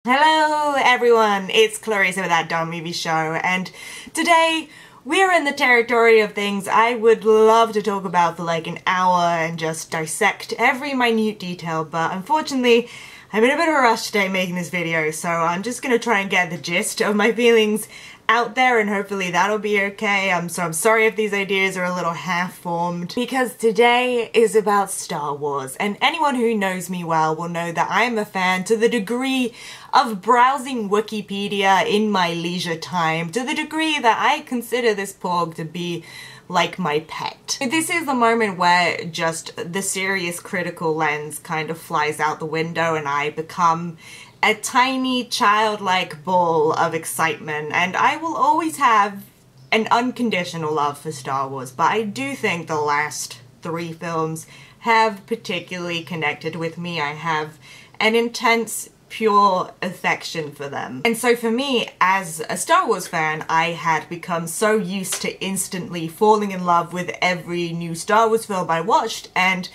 Hello everyone, it's Clarissa with That Dumb Movie Show, and today we're in the territory of things I would love to talk about for like an hour and just dissect every minute detail, but unfortunately I'm in a bit of a rush today making this video, so I'm just gonna try and get the gist of my feelings out there and hopefully that'll be okay. So I'm sorry if these ideas are a little half-formed, because today is about Star Wars, and anyone who knows me well will know that I am a fan to the degree of browsing Wikipedia in my leisure time, to the degree that I consider this porg to be like my pet. This is the moment where just the serious critical lens kind of flies out the window and I become a tiny childlike ball of excitement, and I will always have an unconditional love for Star Wars, but I do think the last three films have particularly connected with me. I have an intense, pure affection for them. And so for me, as a Star Wars fan, I had become so used to instantly falling in love with every new Star Wars film I watched, and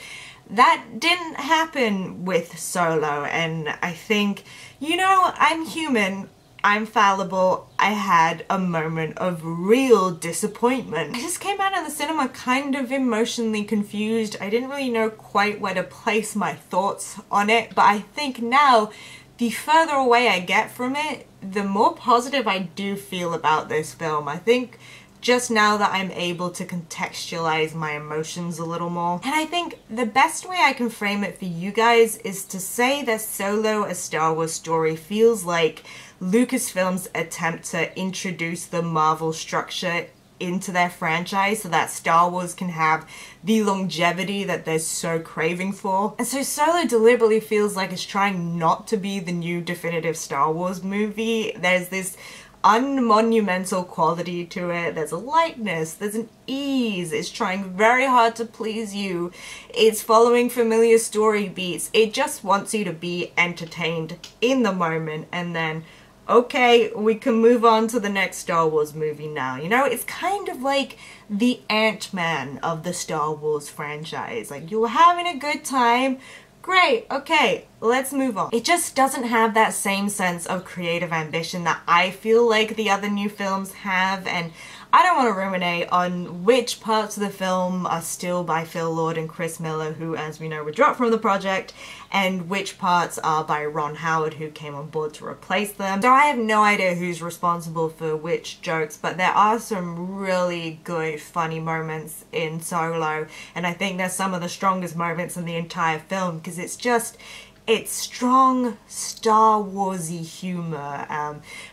that didn't happen with Solo. And I think, you know, I'm human, I'm fallible, I had a moment of real disappointment. I just came out of the cinema kind of emotionally confused. I didn't really know quite where to place my thoughts on it, but I think now, the further away I get from it, the more positive I do feel about this film. I think just now that I'm able to contextualize my emotions a little more. And I think the best way I can frame it for you guys is to say that Solo: A Star Wars Story feels like Lucasfilm's attempt to introduce the Marvel structure into their franchise so that Star Wars can have the longevity that they're so craving for. And so Solo deliberately feels like it's trying not to be the new definitive Star Wars movie. There's this unmonumental quality to it, there's a lightness, there's an ease, it's trying very hard to please you, it's following familiar story beats, it just wants you to be entertained in the moment and then, okay, we can move on to the next Star Wars movie now. You know, it's kind of like the Ant-Man of the Star Wars franchise. Like, you're having a good time, great, okay, let's move on. It just doesn't have that same sense of creative ambition that I feel like the other new films have, and I don't want to ruminate on which parts of the film are still by Phil Lord and Chris Miller, who, as we know, were dropped from the project, and which parts are by Ron Howard, who came on board to replace them. So I have no idea who's responsible for which jokes, but there are some really good, funny moments in Solo, and I think they're some of the strongest moments in the entire film, because it's strong Star Warsy humor.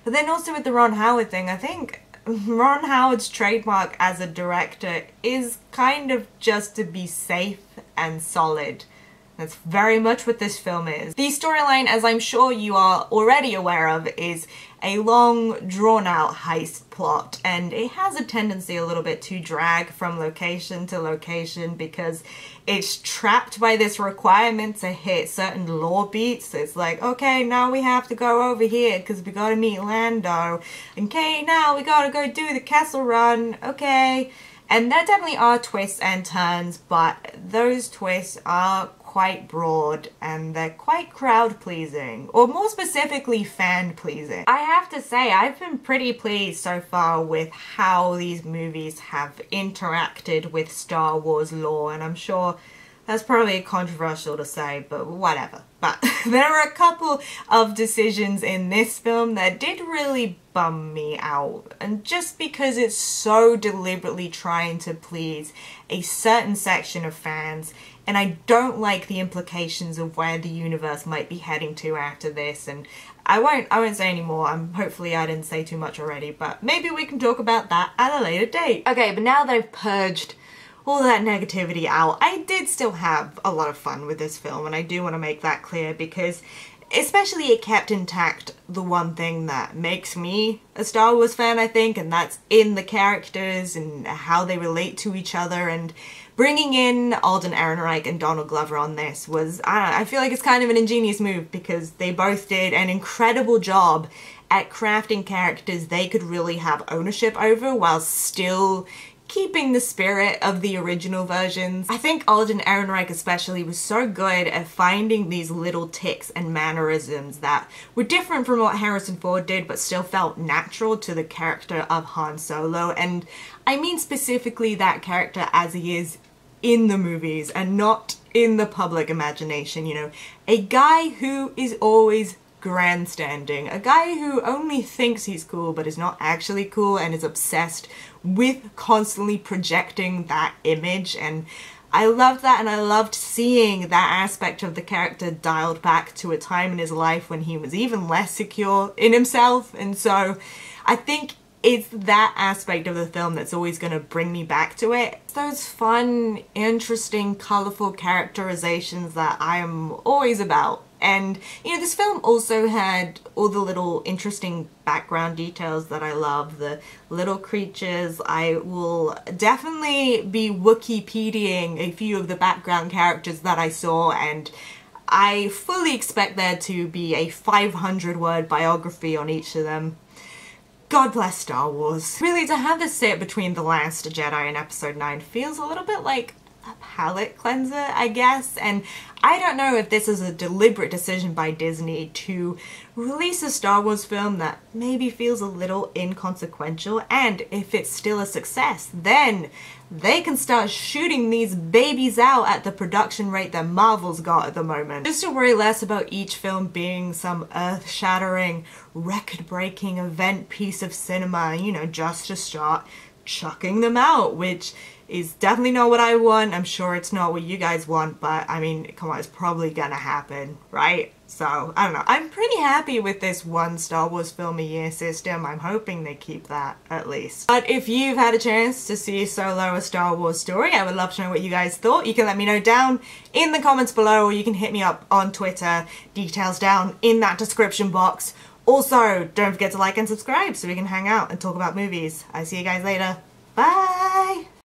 But then also with the Ron Howard thing, I think Ron Howard's trademark as a director is kind of just to be safe and solid. That's very much what this film is. The storyline, as I'm sure you are already aware of, is a long, drawn-out heist plot, and it has a tendency a little bit to drag from location to location because it's trapped by this requirement to hit certain lore beats. It's like, okay, now we have to go over here because we gotta meet Lando. Okay, now we gotta go do the Kessel Run. Okay. And there definitely are twists and turns, but those twists are quite broad and they're quite crowd-pleasing, or more specifically fan-pleasing. I have to say, I've been pretty pleased so far with how these movies have interacted with Star Wars lore, and I'm sure that's probably controversial to say, but whatever. But there are a couple of decisions in this film that did really bum me out, and just because it's so deliberately trying to please a certain section of fans, and I don't like the implications of where the universe might be heading to after this, and I won't say any more. Hopefully I didn't say too much already, but maybe we can talk about that at a later date. Okay, but now that I've purged all that negativity out, I did still have a lot of fun with this film, and I do want to make that clear because especially it kept intact the one thing that makes me a Star Wars fan, I think, and that's in the characters and how they relate to each other. And bringing in Alden Ehrenreich and Donald Glover on this was, I don't know, I feel like it's kind of an ingenious move because they both did an incredible job at crafting characters they could really have ownership over while still keeping the spirit of the original versions. I think Alden Ehrenreich especially was so good at finding these little tics and mannerisms that were different from what Harrison Ford did but still felt natural to the character of Han Solo, and I mean specifically that character as he is in the movies and not in the public imagination, you know. A guy who is always grandstanding, a guy who only thinks he's cool but is not actually cool and is obsessed with constantly projecting that image. And I loved that, and I loved seeing that aspect of the character dialed back to a time in his life when he was even less secure in himself. And so I think it's that aspect of the film that's always going to bring me back to it. It's those fun, interesting, colourful characterizations that I am always about. And, you know, this film also had all the little interesting background details that I love, the little creatures. I will definitely be Wikipediaing a few of the background characters that I saw, and I fully expect there to be a 500-word biography on each of them. God bless Star Wars. Really, to have this sit between The Last Jedi and Episode 9 feels a little bit like a palate cleanser, I guess, and I don't know if this is a deliberate decision by Disney to release a Star Wars film that maybe feels a little inconsequential, and if it's still a success, then they can start shooting these babies out at the production rate that Marvel's got at the moment. Just to worry less about each film being some earth-shattering, record-breaking event piece of cinema, you know, just to start chucking them out, which is definitely not what I want. I'm sure it's not what you guys want, but I mean, come on, it's probably gonna happen, right? So, I don't know. I'm pretty happy with this one Star Wars film a year system. I'm hoping they keep that, at least. But if you've had a chance to see Solo: A Star Wars Story, I would love to know what you guys thought. You can let me know down in the comments below, or you can hit me up on Twitter. Details down in that description box. Also, don't forget to like and subscribe so we can hang out and talk about movies. I see you guys later. Bye!